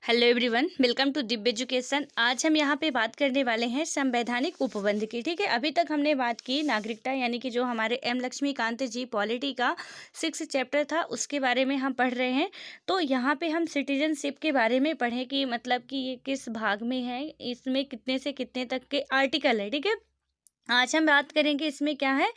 Hello everyone, welcome to Divya education. आज हम यहाँ पे बात करने वाले हैं संवैधानिक उपबंध की। ठीक है, अभी तक हमने बात की नागरिकता यानी कि जो हमारे एम लक्ष्मीकांत जी पॉलिटी का 6 चैप्टर था उसके बारे में हम पढ़ रहे हैं। तो यहाँ पे हम सिटीजनशिप के बारे में पढ़ें कि मतलब कि ये किस भाग में है, इसमें कितने से कितने तक के आर्टिकल है। ठीक है, आज हम बात करेंगे इसमें क्या है,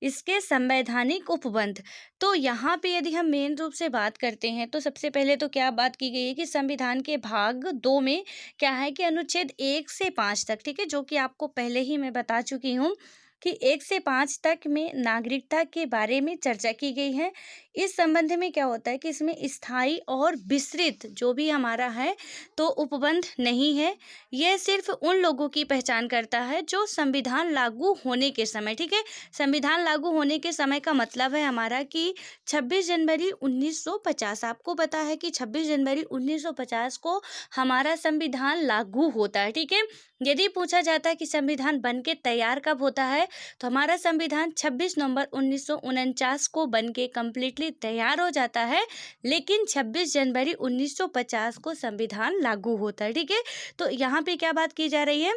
इसके संवैधानिक उपबंध। तो यहाँ पे यदि हम मेन रूप से बात करते हैं तो सबसे पहले तो क्या बात की गई है कि संविधान के भाग 2 में क्या है कि अनुच्छेद 1 से 5 तक, ठीक है, जो कि आपको पहले ही मैं बता चुकी हूँ कि 1 से 5 तक में नागरिकता के बारे में चर्चा की गई है। इस संबंध में क्या होता है कि इसमें स्थायी और विस्तृत जो भी हमारा है तो उपबंध नहीं है। यह सिर्फ उन लोगों की पहचान करता है जो संविधान लागू होने के समय, ठीक है, संविधान लागू होने के समय का मतलब है हमारा कि 26 जनवरी 1950। आपको पता है कि 26 जनवरी 1950 को हमारा संविधान लागू होता है। ठीक है, यदि पूछा जाता है कि संविधान बनके तैयार कब होता है तो हमारा संविधान 26 नवंबर 1949 को बनके कम्प्लीटली तैयार हो जाता है, लेकिन 26 जनवरी 1950 को संविधान लागू होता है। ठीक है, तो यहाँ पे क्या बात की जा रही है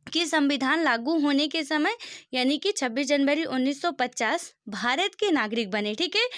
कि संविधान लागू होने के समय यानी कि 26 जनवरी 1950 भारत के नागरिक बने। ठीक है,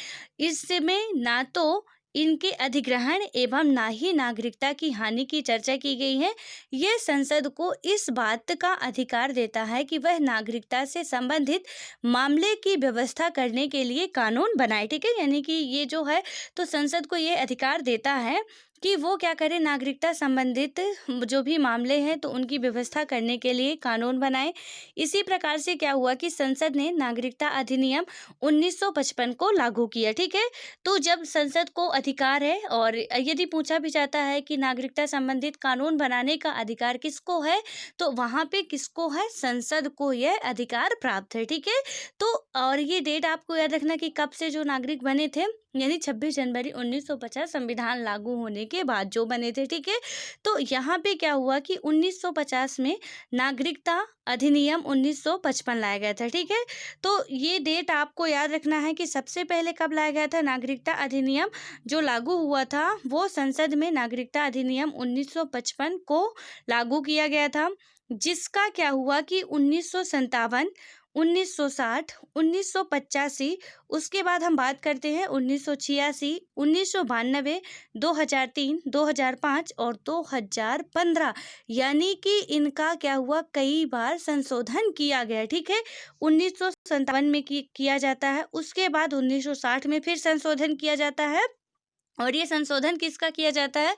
इसमें ना तो इनके अधिग्रहण एवं ना ही नागरिकता की हानि की चर्चा की गई है। यह संसद को इस बात का अधिकार देता है कि वह नागरिकता से संबंधित मामले की व्यवस्था करने के लिए कानून बनाए। ठीक है, यानी कि ये जो है तो संसद को ये अधिकार देता है कि वो क्या करे, नागरिकता संबंधित जो भी मामले हैं तो उनकी व्यवस्था करने के लिए कानून बनाए। इसी प्रकार से क्या हुआ कि संसद ने नागरिकता अधिनियम 1955 को लागू किया। ठीक है, तो जब संसद को अधिकार है और यदि पूछा भी जाता है कि नागरिकता संबंधित कानून बनाने का अधिकार किसको है तो वहाँ पे किसको है, संसद को यह अधिकार प्राप्त है। ठीक है, तो और ये डेट आपको याद रखना कि कब से जो नागरिक बने थे, यानी 26 जनवरी 1950 संविधान लागू होने के बाद जो बने थे। ठीक है, तो यहाँ पे क्या हुआ कि 1950 में नागरिकता अधिनियम 1955 लाया गया था। ठीक है, तो ये डेट आपको याद रखना है कि सबसे पहले कब लाया गया था नागरिकता अधिनियम जो लागू हुआ था, वो संसद में नागरिकता अधिनियम 1955 को लागू किया गया था, जिसका क्या हुआ कि 1957, 1960, 1985, उसके बाद हम बात करते हैं 1986, 1992, 2003, 2005 और 2015, यानी कि इनका क्या हुआ, कई बार संशोधन किया गया। ठीक है, 1957 में किया जाता है, उसके बाद 1960 में फिर संशोधन किया जाता है, और ये संशोधन किसका किया जाता है,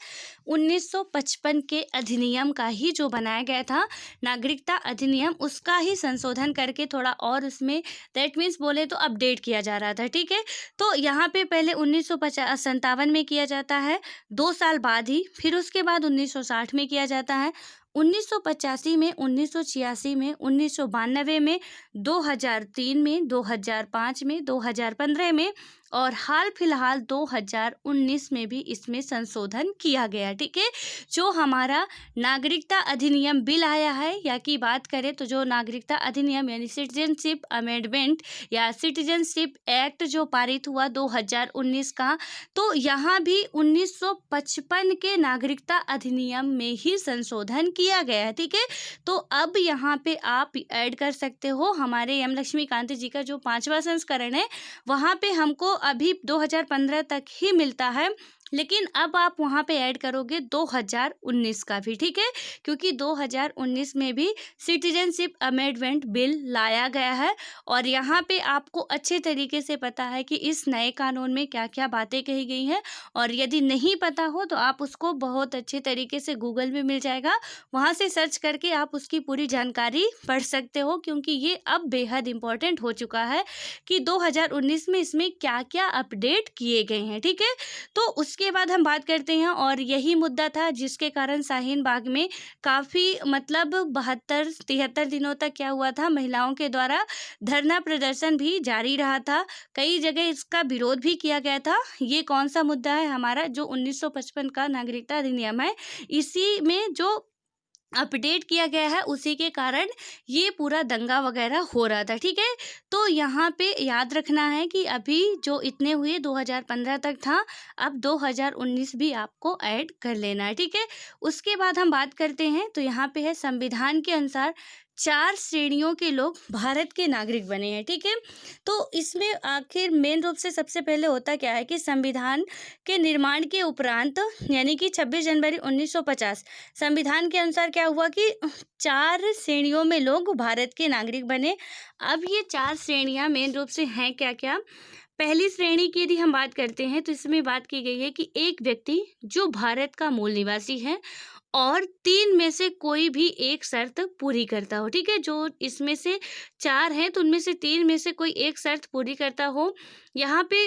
1955 के अधिनियम का ही जो बनाया गया था नागरिकता अधिनियम, उसका ही संशोधन करके थोड़ा और उसमें दैट मीन्स बोले तो अपडेट किया जा रहा था। ठीक है, तो यहाँ पे पहले 1957 में किया जाता है, 2 साल बाद ही, फिर उसके बाद 1960 में किया जाता है, 1985 में, 1986 में, 1992 में, 2003 में, 2005 में, 2015 में और हाल फिलहाल 2019 में भी इसमें संशोधन किया गया। ठीक है, जो हमारा नागरिकता अधिनियम बिल आया है या की बात करें तो जो नागरिकता अधिनियम यानी सिटीजनशिप अमेंडमेंट या सिटीजनशिप एक्ट जो पारित हुआ 2019 का, तो यहाँ भी 1955 के नागरिकता अधिनियम में ही संशोधन किया गया है। ठीक है, तो अब यहाँ पे आप ऐड कर सकते हो हमारे एम लक्ष्मीकांत जी का जो 5वां संस्करण है, वहाँ पे हमको अभी 2015 तक ही मिलता है, लेकिन अब आप वहाँ पे ऐड करोगे 2019 का भी। ठीक है, क्योंकि 2019 में भी सिटीजनशिप अमेंडमेंट बिल लाया गया है और यहाँ पे आपको अच्छे तरीके से पता है कि इस नए कानून में क्या क्या बातें कही गई हैं, और यदि नहीं पता हो तो आप उसको बहुत अच्छे तरीके से गूगल में मिल जाएगा, वहाँ से सर्च करके आप उसकी पूरी जानकारी पढ़ सकते हो, क्योंकि ये अब बेहद इम्पोर्टेंट हो चुका है कि 2019 में इसमें क्या क्या अपडेट किए गए हैं। ठीक है, तो उसके बाद हम बात करते हैं, और यही मुद्दा था जिसके कारण शाहीन बाग में काफ़ी मतलब 72-73 दिनों तक क्या हुआ था, महिलाओं के द्वारा धरना प्रदर्शन भी जारी रहा था, कई जगह इसका विरोध भी किया गया था। ये कौन सा मुद्दा है हमारा, जो 1955 का नागरिकता अधिनियम है, इसी में जो अपडेट किया गया है, उसी के कारण ये पूरा दंगा वगैरह हो रहा था। ठीक है, तो यहाँ पे याद रखना है कि अभी जो इतने हुए 2015 तक था, अब 2019 भी आपको ऐड कर लेना है। ठीक है, उसके बाद हम बात करते हैं, तो यहाँ पे है संविधान के अनुसार 4 श्रेणियों के लोग भारत के नागरिक बने हैं। ठीक है, तो इसमें आखिर मेन रूप से सबसे पहले होता क्या है कि संविधान के निर्माण के उपरांत यानी कि 26 जनवरी 1950 संविधान के अनुसार क्या हुआ कि 4 श्रेणियों में लोग भारत के नागरिक बने। अब ये 4 श्रेणियां मेन रूप से हैं क्या क्या। पहली श्रेणी की यदि हम बात करते हैं तो इसमें बात की गई है कि एक व्यक्ति जो भारत का मूल निवासी है और 3 में से कोई भी एक शर्त पूरी करता हो। ठीक है, जो इसमें से 4 हैं तो उनमें से 3 में से कोई एक शर्त पूरी करता हो। यहाँ पे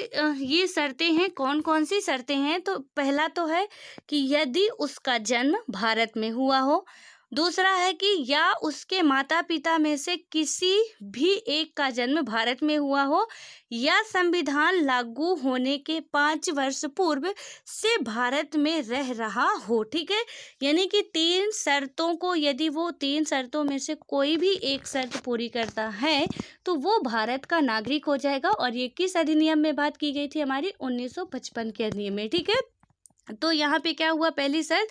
ये शर्तें हैं, कौन कौन सी शर्तें हैं, तो पहला तो है कि यदि उसका जन्म भारत में हुआ हो। दूसरा है कि या उसके माता पिता में से किसी भी एक का जन्म भारत में हुआ हो, या संविधान लागू होने के 5 वर्ष पूर्व से भारत में रह रहा हो। ठीक है, यानी कि 3 शर्तों को, यदि वो 3 शर्तों में से कोई भी एक शर्त पूरी करता है तो वो भारत का नागरिक हो जाएगा। और ये किस अधिनियम में बात की गई थी, हमारी 1955 के अधिनियम में। ठीक है, तो यहाँ पे क्या हुआ, पहली शर्त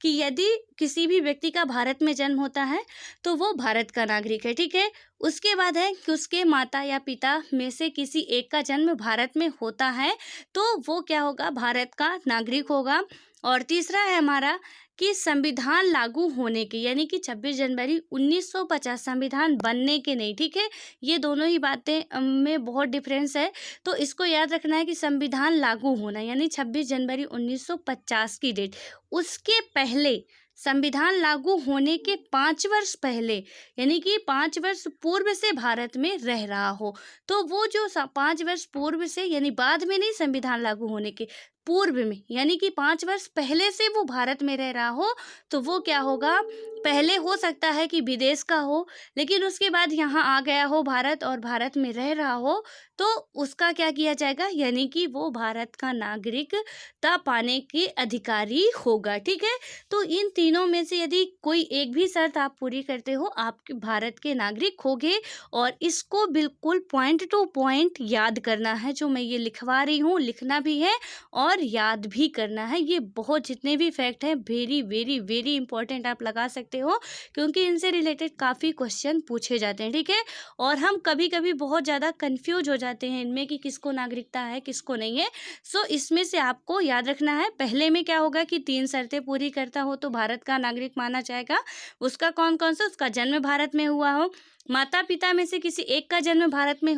कि यदि किसी भी व्यक्ति का भारत में जन्म होता है तो वो भारत का नागरिक है। ठीक है, उसके बाद है कि उसके माता या पिता में से किसी एक का जन्म भारत में होता है तो वो क्या होगा, भारत का नागरिक होगा। और तीसरा है हमारा कि संविधान लागू होने के, यानी कि 26 जनवरी 1950 संविधान बनने के नहीं। ठीक है, ये दोनों ही बातें में बहुत डिफरेंस है, तो इसको याद रखना है कि संविधान लागू होना यानी 26 जनवरी 1950 की डेट, उसके पहले संविधान लागू होने के 5 वर्ष पहले यानी कि 5 वर्ष पूर्व से भारत में रह रहा हो, तो वो जो 5 वर्ष पूर्व से यानी बाद में नहीं, संविधान लागू होने के पूर्व में यानी कि 5 वर्ष पहले से वो भारत में रह रहा हो, तो वो क्या होगा, पहले हो सकता है कि विदेश का हो लेकिन उसके बाद यहाँ आ गया हो भारत और भारत में रह रहा हो, तो उसका क्या किया जाएगा, यानी कि वो भारत का नागरिकता पाने के अधिकारी होगा। ठीक है, तो इन तीनों में से यदि कोई एक भी शर्त आप पूरी करते हो, आप भारत के नागरिक होगे। और इसको बिल्कुल पॉइंट टू पॉइंट याद करना है, जो मैं ये लिखवा रही हूँ, लिखना भी है और याद भी करना है। ये बहुत जितने भी फैक्ट हैं वेरी वेरी वेरी इंपॉर्टेंट आप लगा सकते हो, क्योंकि इनसे रिलेटेड काफ़ी क्वेश्चन पूछे जाते हैं। ठीक है, और हम कभी कभी बहुत ज़्यादा कंफ्यूज हो जाते हैं इनमें कि किसको नागरिकता है किसको नहीं है। सो इसमें से आपको याद रखना है, पहले में क्या होगा कि 3 शर्तें पूरी करता हो तो भारत का नागरिक माना जाएगा। उसका कौन कौन सा, उसका जन्म भारत में हुआ हो, माता पिता में से किसी एक का जन्म भारत में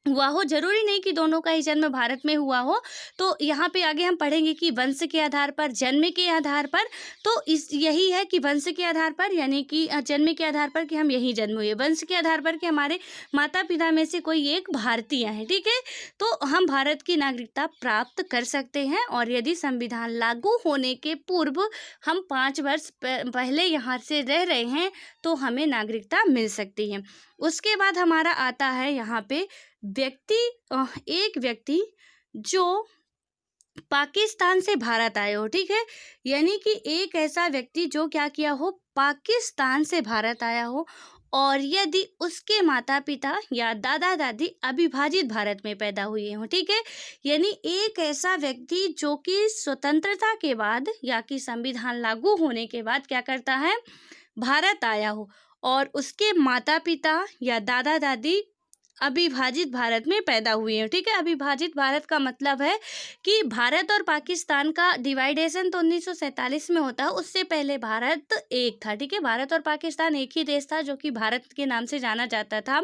हुआ हो, जरूरी नहीं कि दोनों का ही जन्म भारत में हुआ हो। तो यहाँ पे आगे हम पढ़ेंगे कि वंश के आधार पर, जन्म के आधार पर, तो इस यही है कि वंश के आधार पर यानी कि जन्म के आधार पर कि हम यहीं जन्म हुए, वंश के आधार पर कि हमारे माता पिता में से कोई एक भारतीय है। ठीक है, तो हम भारत की नागरिकता प्राप्त कर सकते हैं। और यदि संविधान लागू होने के पूर्व हम 5 वर्ष पहले यहाँ से रह रहे हैं तो हमें नागरिकता मिल सकती है। उसके बाद हमारा आता है यहाँ पे एक व्यक्ति जो पाकिस्तान से भारत आए हो। ठीक है, यानी कि एक ऐसा व्यक्ति जो क्या किया हो, पाकिस्तान से भारत आया हो और यदि उसके माता पिता या दादा दादी अविभाजित भारत में पैदा हुए हों। ठीक है, यानी एक ऐसा व्यक्ति जो कि स्वतंत्रता के बाद या कि संविधान लागू होने के बाद क्या करता है, भारत आया हो और उसके माता पिता या दादा दादी अविभाजित भारत में पैदा हुए हैं। ठीक है, अविभाजित भारत का मतलब है कि भारत और पाकिस्तान का डिवाइडेशन तो 1947 में होता है, उससे पहले भारत एक था। ठीक है, भारत और पाकिस्तान एक ही देश था जो कि भारत के नाम से जाना जाता था।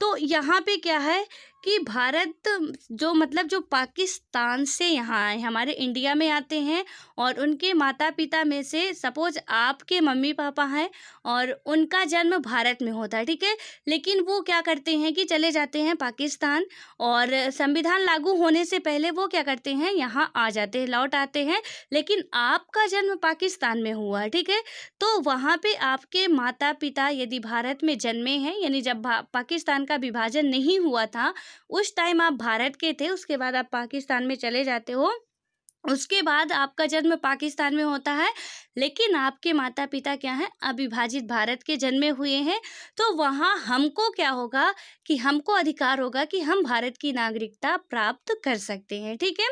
तो यहाँ पे क्या है कि भारत जो मतलब जो पाकिस्तान से यहाँ आए, हमारे इंडिया में आते हैं और उनके माता पिता में से सपोज आपके मम्मी पापा हैं और उनका जन्म भारत में होता है। ठीक है, लेकिन वो क्या करते हैं कि चले जाते हैं पाकिस्तान और संविधान लागू होने से पहले वो क्या करते हैं, यहाँ आ जाते हैं, लौट आते हैं, लेकिन आपका जन्म पाकिस्तान में हुआ है। ठीक है, तो वहाँ पे आपके माता पिता यदि भारत में जन्मे हैं, यानी जब पाकिस्तान का विभाजन नहीं हुआ था उस टाइम आप भारत के थे, उसके बाद आप पाकिस्तान में चले जाते हो, उसके बाद आपका जन्म पाकिस्तान में होता है, लेकिन आपके माता पिता क्या हैं, अविभाजित भारत के जन्मे हुए हैं, तो वहाँ हमको क्या होगा कि हमको अधिकार होगा कि हम भारत की नागरिकता प्राप्त कर सकते हैं। ठीक है,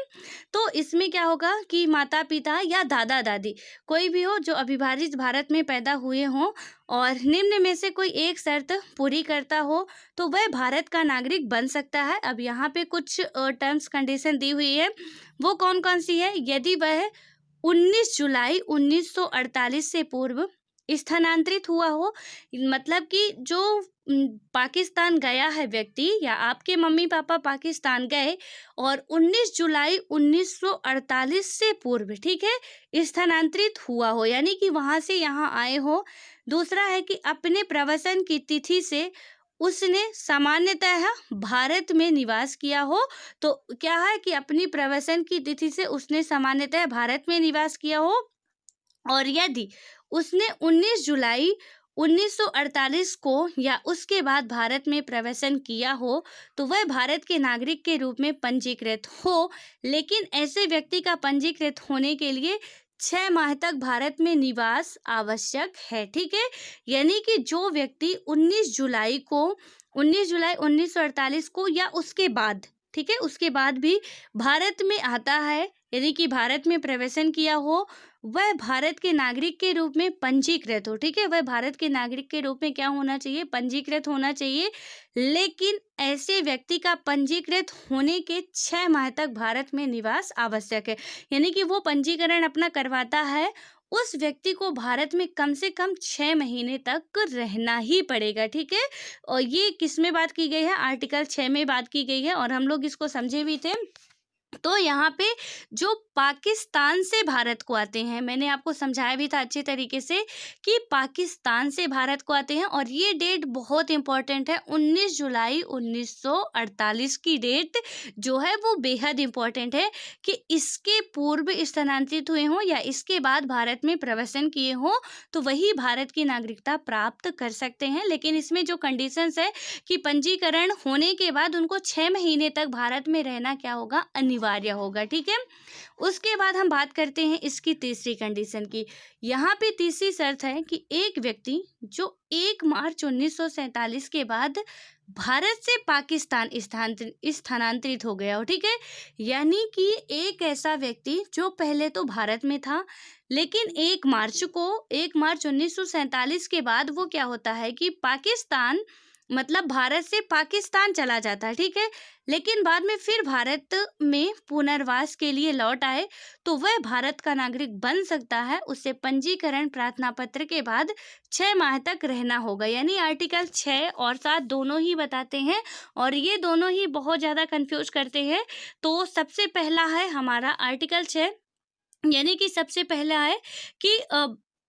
तो इसमें क्या होगा कि माता पिता या दादा दादी कोई भी हो जो अविभाजित भारत में पैदा हुए हों और निम्न में से कोई एक शर्त पूरी करता हो तो वह भारत का नागरिक बन सकता है। अब यहाँ पे कुछ टर्म्स कंडीशन दी हुई है, वो कौन कौन सी है। यदि वह 19 जुलाई 1948 से पूर्व स्थानांतरित हुआ हो, मतलब कि जो पाकिस्तान गया है व्यक्ति या आपके मम्मी पापा पाकिस्तान गए और 19 जुलाई 1948 से पूर्व, ठीक है, स्थानांतरित हुआ हो, यानी कि वहां से यहाँ आए हो। दूसरा है कि अपने प्रवसन की तिथि से उसने सामान्यतः भारत में निवास किया हो। तो क्या है कि अपनी प्रवसन की तिथि से उसने सामान्यतः भारत में निवास किया हो, और यदि उसने 19 जुलाई 1948 को या उसके बाद भारत में प्रवेशन किया हो तो वह भारत के नागरिक के रूप में पंजीकृत हो। लेकिन ऐसे व्यक्ति का पंजीकृत होने के लिए 6 माह तक भारत में निवास आवश्यक है। ठीक है, यानी कि जो व्यक्ति 19 जुलाई 1948 को या उसके बाद, ठीक है, उसके बाद भी भारत में आता है, यानी कि भारत में प्रवेशन किया हो, वह भारत के नागरिक के रूप में पंजीकृत हो। ठीक है, वह भारत के नागरिक के रूप में क्या होना चाहिए, पंजीकृत होना चाहिए। लेकिन ऐसे व्यक्ति का पंजीकृत होने के 6 माह तक भारत में निवास आवश्यक है, यानी कि वो पंजीकरण अपना करवाता है, उस व्यक्ति को भारत में कम से कम 6 महीने तक रहना ही पड़ेगा। ठीक है, और ये किस में बात की गई है, आर्टिकल 6 में बात की गई है, और हम लोग इसको समझे भी थे। तो यहाँ पे जो पाकिस्तान से भारत को आते हैं, मैंने आपको समझाया भी था अच्छे तरीके से कि पाकिस्तान से भारत को आते हैं, और ये डेट बहुत इंपॉर्टेंट है। 19 जुलाई 1948 की डेट जो है वो बेहद इंपॉर्टेंट है कि इसके पूर्व स्थानांतरित हुए हों या इसके बाद भारत में प्रवेशन किए हों तो वही भारत की नागरिकता प्राप्त कर सकते हैं। लेकिन इसमें जो कंडीशंस है कि पंजीकरण होने के बाद उनको 6 महीने तक भारत में रहना क्या होगा, अनिवार्य होगा। ठीक है, उसके बाद हम बात करते हैं इसकी तीसरी कंडीशन की। यहाँ पे तीसरी शर्त है कि एक व्यक्ति जो 1 मार्च 1947 के बाद भारत से पाकिस्तान स्थानांतरित हो गया हो। ठीक है, यानी कि एक ऐसा व्यक्ति जो पहले तो भारत में था, लेकिन 1 मार्च 1947 के बाद वो क्या होता है कि पाकिस्तान, मतलब भारत से पाकिस्तान चला जाता है। ठीक है, लेकिन बाद में फिर भारत में पुनर्वास के लिए लौट आए तो वह भारत का नागरिक बन सकता है। उसे पंजीकरण प्रार्थना पत्र के बाद 6 माह तक रहना होगा, यानी आर्टिकल 6 और 7 दोनों ही बताते हैं, और ये दोनों ही बहुत ज़्यादा कंफ्यूज करते हैं। तो सबसे पहला है हमारा आर्टिकल 6, यानी कि सबसे पहला है कि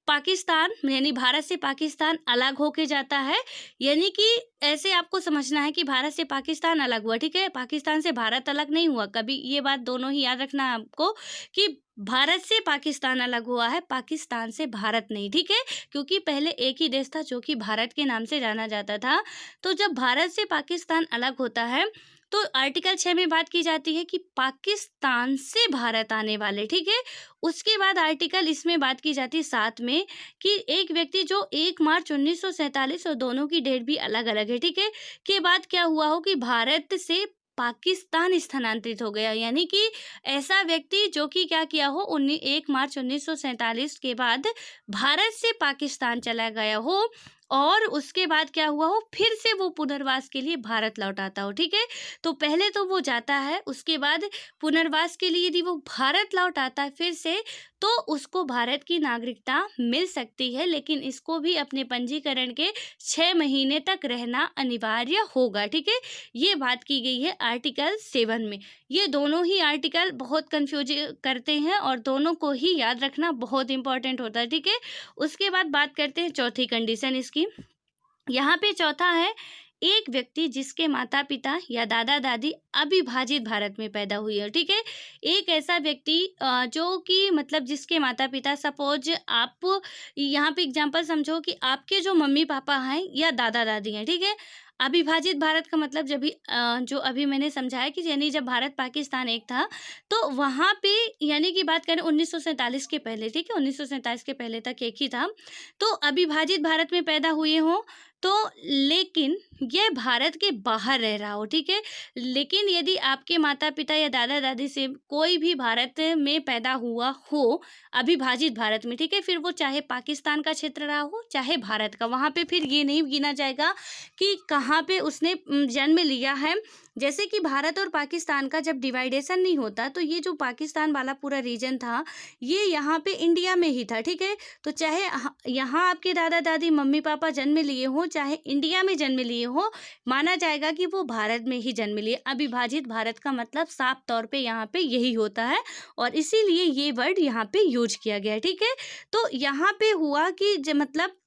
पाकिस्तान, यानी भारत से पाकिस्तान अलग होके जाता है, यानी कि ऐसे आपको समझना है कि भारत से पाकिस्तान अलग हुआ। ठीक है, पाकिस्तान से भारत अलग नहीं हुआ कभी, ये बात दोनों ही याद रखना है आपको कि भारत से पाकिस्तान अलग हुआ है, पाकिस्तान से भारत नहीं। ठीक है, क्योंकि पहले एक ही देश था जो कि भारत के नाम से जाना जाता था। तो जब भारत से पाकिस्तान अलग होता है तो आर्टिकल 6 में बात की जाती है कि पाकिस्तान से भारत आने वाले, ठीक है। उसके बाद आर्टिकल इसमें बात की जाती है 7 में कि एक व्यक्ति जो 1 मार्च 1947, और दोनों की डेट भी अलग अलग है, ठीक है, के बाद क्या हुआ हो कि भारत से पाकिस्तान स्थानांतरित हो गया, यानी कि ऐसा व्यक्ति जो कि क्या किया हो 1 मार्च 1947 के बाद भारत से पाकिस्तान चला गया हो, और उसके बाद क्या हुआ हो फिर से वो पुनर्वास के लिए भारत लौट आता हो। ठीक है, तो पहले तो वो जाता है, उसके बाद पुनर्वास के लिए यदि वो भारत लौट आता है फिर से, तो उसको भारत की नागरिकता मिल सकती है, लेकिन इसको भी अपने पंजीकरण के 6 महीने तक रहना अनिवार्य होगा। ठीक है, ये बात की गई है आर्टिकल 7 में। ये दोनों ही आर्टिकल बहुत कंफ्यूज करते हैं और दोनों को ही याद रखना बहुत इंपॉर्टेंट होता है। ठीक है, उसके बाद बात करते हैं चौथी कंडीशन इसकी। यहाँ पे चौथा है एक व्यक्ति जिसके माता पिता या दादा दादी अविभाजित भारत में पैदा हुई है। ठीक है, एक ऐसा व्यक्ति जो कि मतलब जिसके माता पिता, सपोज आप यहाँ पे एग्जांपल समझो कि आपके जो मम्मी पापा हैं या दादा दादी हैं, ठीक है, अविभाजित भारत का मतलब जब भी जो अभी मैंने समझाया कि यानी जब भारत पाकिस्तान एक था, तो वहाँ पे यानी कि बात करें 1947 के पहले, ठीक है, 1947 के पहले तक एक ही था। तो अविभाजित भारत में पैदा हुए हों तो, लेकिन यह भारत के बाहर रह रहा हो, ठीक है। लेकिन यदि आपके माता पिता या दादा दादी से कोई भी भारत में पैदा हुआ हो, अविभाजित भारत में, ठीक है, फिर वो चाहे पाकिस्तान का क्षेत्र रहा हो चाहे भारत का, वहाँ पे फिर ये नहीं गिना जाएगा कि कहाँ पे उसने जन्म लिया है। जैसे कि भारत और पाकिस्तान का जब डिवाइडेशन नहीं होता, तो ये जो पाकिस्तान वाला पूरा रीजन था, ये यहाँ पे इंडिया में ही था, ठीक है। तो चाहे यहाँ आपके दादा दादी मम्मी पापा जन्म लिए हों, चाहे इंडिया में जन्म लिए हो, माना जाएगा कि वो भारत में ही जन्म लिए। अविभाजित भारत का मतलब साफ तौर पे यहाँ पे यही होता है, और इसीलिए ये वर्ड यहाँ पे यूज किया गया है, ठीक है। तो यहाँ पे हुआ कि मतलब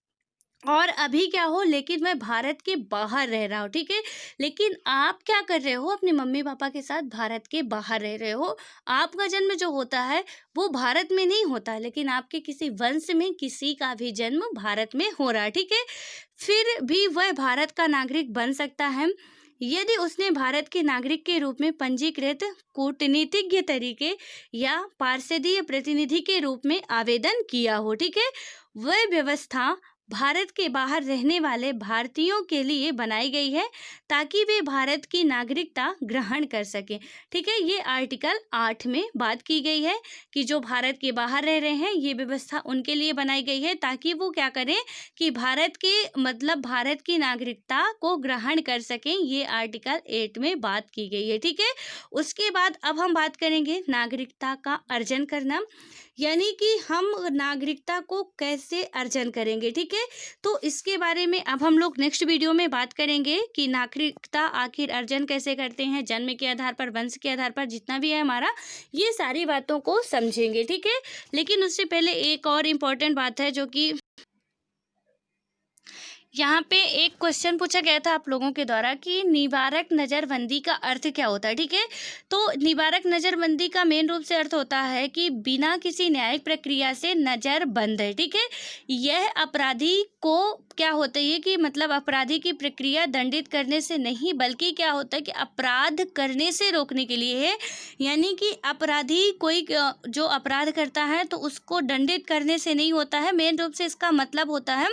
और अभी क्या हो, लेकिन मैं भारत के बाहर रह रहा हूँ, ठीक है। लेकिन आप क्या कर रहे हो, अपने मम्मी पापा के साथ भारत के बाहर रह रहे हो। आपका जन्म जो होता है वो भारत में नहीं होता, लेकिन आपके किसी वंश में किसी का भी जन्म भारत में हो रहा है, ठीक है। फिर भी वह भारत का नागरिक बन सकता है यदि उसने भारत के नागरिक के रूप में पंजीकृत कूटनीतिज्ञ तरीके या पार्षदीय प्रतिनिधि के रूप में आवेदन किया हो, ठीक है। वह व्यवस्था भारत के बाहर रहने वाले भारतीयों के लिए बनाई गई है ताकि वे भारत की नागरिकता ग्रहण कर सकें, ठीक है। ये आर्टिकल 8 में बात की गई है कि जो भारत के बाहर रह रहे हैं, ये व्यवस्था उनके लिए बनाई गई है ताकि वो क्या करें कि भारत के मतलब भारत की नागरिकता को ग्रहण कर सकें। ये आर्टिकल 8 में बात की गई है, ठीक है। उसके बाद अब हम बात करेंगे नागरिकता का अर्जन करना, यानी कि हम नागरिकता को कैसे अर्जन करेंगे, ठीक है। तो इसके बारे में अब हम लोग नेक्स्ट वीडियो में बात करेंगे कि नागरिकता आखिर अर्जन कैसे करते हैं, जन्म के आधार पर, वंश के आधार पर, जितना भी है हमारा, ये सारी बातों को समझेंगे, ठीक है। लेकिन उससे पहले एक और इम्पोर्टेंट बात है, जो कि यहाँ पे एक क्वेश्चन पूछा गया था आप लोगों के द्वारा कि निवारक नज़रबंदी का अर्थ क्या होता है, ठीक है। तो निवारक नज़रबंदी का मेन रूप से अर्थ होता है कि बिना किसी न्यायिक प्रक्रिया से नज़र बंद है, ठीक है। यह अपराधी को क्या होता है कि मतलब अपराधी की प्रक्रिया दंडित करने से नहीं, बल्कि क्या होता है कि अपराध करने से रोकने के लिए है। यानी कि अपराधी कोई जो अपराध करता है तो उसको दंडित करने से नहीं होता है, मेन रूप से इसका मतलब होता है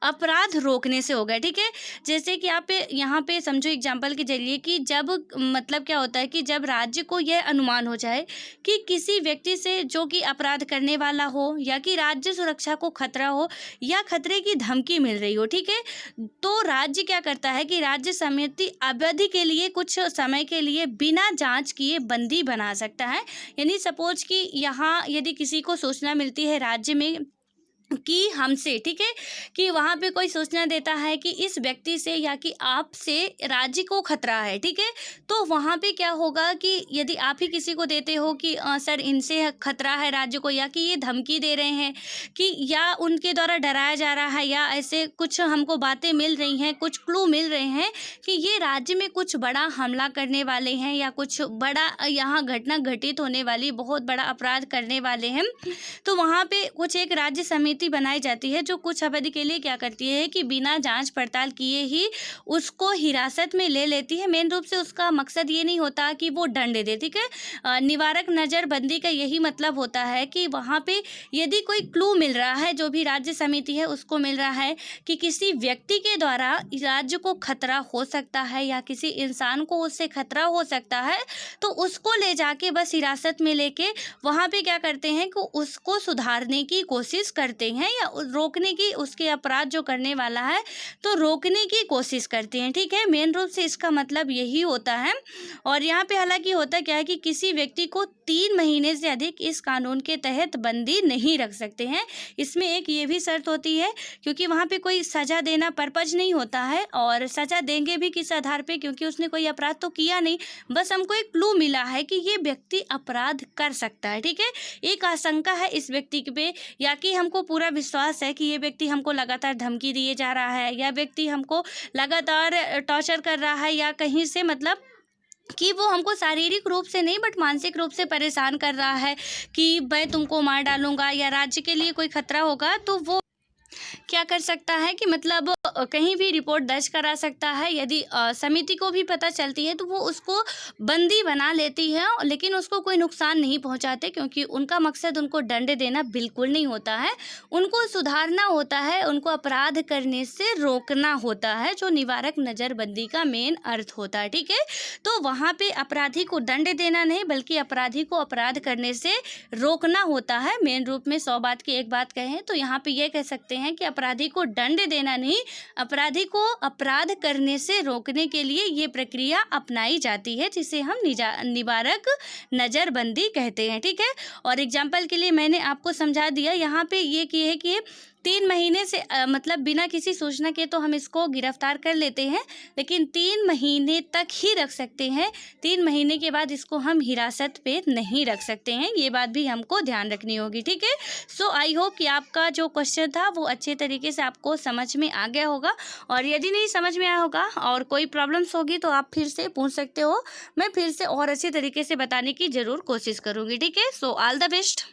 अपराध रोकने से हो गया, ठीक है। जैसे कि आप यहाँ पे समझो एग्जाम्पल के जरिए कि जब मतलब क्या होता है कि जब राज्य को यह अनुमान हो जाए कि किसी व्यक्ति से जो कि अपराध करने वाला हो, या कि राज्य सुरक्षा को खतरा हो, या खतरे की धमकी मिल रही हो, ठीक है, तो राज्य क्या करता है कि राज्य समिति अवधि के लिए, कुछ समय के लिए बिना जांच किए बंदी बना सकता है। यानी सपोज कि यहाँ यदि किसी को सूचना मिलती है राज्य में कि हमसे, ठीक है, कि वहाँ पे कोई सूचना देता है कि इस व्यक्ति से या कि आपसे राज्य को खतरा है, ठीक है, तो वहाँ पे क्या होगा कि यदि आप ही किसी को देते हो कि सर इनसे खतरा है राज्य को, या कि ये धमकी दे रहे हैं कि या उनके द्वारा डराया जा रहा है, या ऐसे कुछ हमको बातें मिल रही हैं, कुछ क्लू मिल रहे हैं कि ये राज्य में कुछ बड़ा हमला करने वाले हैं, या कुछ बड़ा यहाँ घटना घटित होने वाली, बहुत बड़ा अपराध करने वाले हैं, तो वहाँ पे कुछ एक राज्य समिति बनाई जाती है जो कुछ अवधि के लिए क्या करती है कि बिना जांच पड़ताल किए ही उसको हिरासत में ले लेती है। मेन रूप से उसका मकसद ये नहीं होता कि वो दंड दे, ठीक है। निवारक नज़रबंदी का यही मतलब होता है कि वहाँ पे यदि कोई क्लू मिल रहा है, जो भी राज्य समिति है उसको मिल रहा है कि किसी व्यक्ति के द्वारा राज्य को खतरा हो सकता है, या किसी इंसान को उससे खतरा हो सकता है, तो उसको ले जाके बस हिरासत में लेके वहाँ पे क्या करते हैं कि उसको सुधारने की कोशिश करते हैं, या रोकने की, उसके अपराध जो करने वाला है तो रोकने की कोशिश करते हैं, ठीक है। मेन रूप से इसका मतलब यही होता है। और यहाँ पे हालांकि होता क्या है कि किसी व्यक्ति को 3 महीने से अधिक इस कानून के तहत बंदी नहीं रख सकते हैं। इसमें एक ये भी शर्त होती है, क्योंकि वहाँ पे कोई सज़ा देना पर्पज नहीं होता है, और सज़ा देंगे भी किस आधार पे, क्योंकि उसने कोई अपराध तो किया नहीं, बस हमको एक क्लू मिला है कि ये व्यक्ति अपराध कर सकता है, ठीक है। एक आशंका है इस व्यक्ति पे, या कि हमको पूरा विश्वास है कि ये व्यक्ति हमको लगातार धमकी दिए जा रहा है, या व्यक्ति हमको लगातार टॉर्चर कर रहा है, या कहीं से मतलब कि वो हमको शारीरिक रूप से नहीं बट मानसिक रूप से परेशान कर रहा है कि मैं तुमको मार डालूंगा, या राज्य के लिए कोई खतरा होगा तो वो क्या कर सकता है कि मतलब कहीं भी रिपोर्ट दर्ज करा सकता है। यदि समिति को भी पता चलती है तो वो उसको बंदी बना लेती है, लेकिन उसको कोई नुकसान नहीं पहुंचाते, क्योंकि उनका मकसद उनको दंड देना बिल्कुल नहीं होता है, उनको सुधारना होता है, उनको अपराध करने से रोकना होता है, जो निवारक नज़रबंदी का मेन अर्थ होता है। ठीक है, तो वहाँ पे अपराधी को दंड देना नहीं, बल्कि अपराधी को अपराध करने से रोकना होता है। मेन रूप में 100 बात की एक बात कहें तो यहाँ पे ये कह सकते हैं कि अपराधी को दंड देना नहीं, अपराधी को अपराध करने से रोकने के लिए ये प्रक्रिया अपनाई जाती है, जिसे हम निवारक नज़रबंदी कहते हैं। ठीक है, और एग्जाम्पल के लिए मैंने आपको समझा दिया। यहाँ पे ये की है कि 3 महीने से मतलब बिना किसी सूचना के तो हम इसको गिरफ्तार कर लेते हैं, लेकिन 3 महीने तक ही रख सकते हैं। 3 महीने के बाद इसको हम हिरासत पे नहीं रख सकते हैं, ये बात भी हमको ध्यान रखनी होगी। ठीक है, सो आई होप कि आपका जो क्वेश्चन था वो अच्छे तरीके से आपको समझ में आ गया होगा, और यदि नहीं समझ में आया होगा और कोई प्रॉब्लम्स होगी तो आप फिर से पूछ सकते हो, मैं फिर से और अच्छे तरीके से बताने की ज़रूर कोशिश करूँगी। ठीक है, सो ऑल द बेस्ट।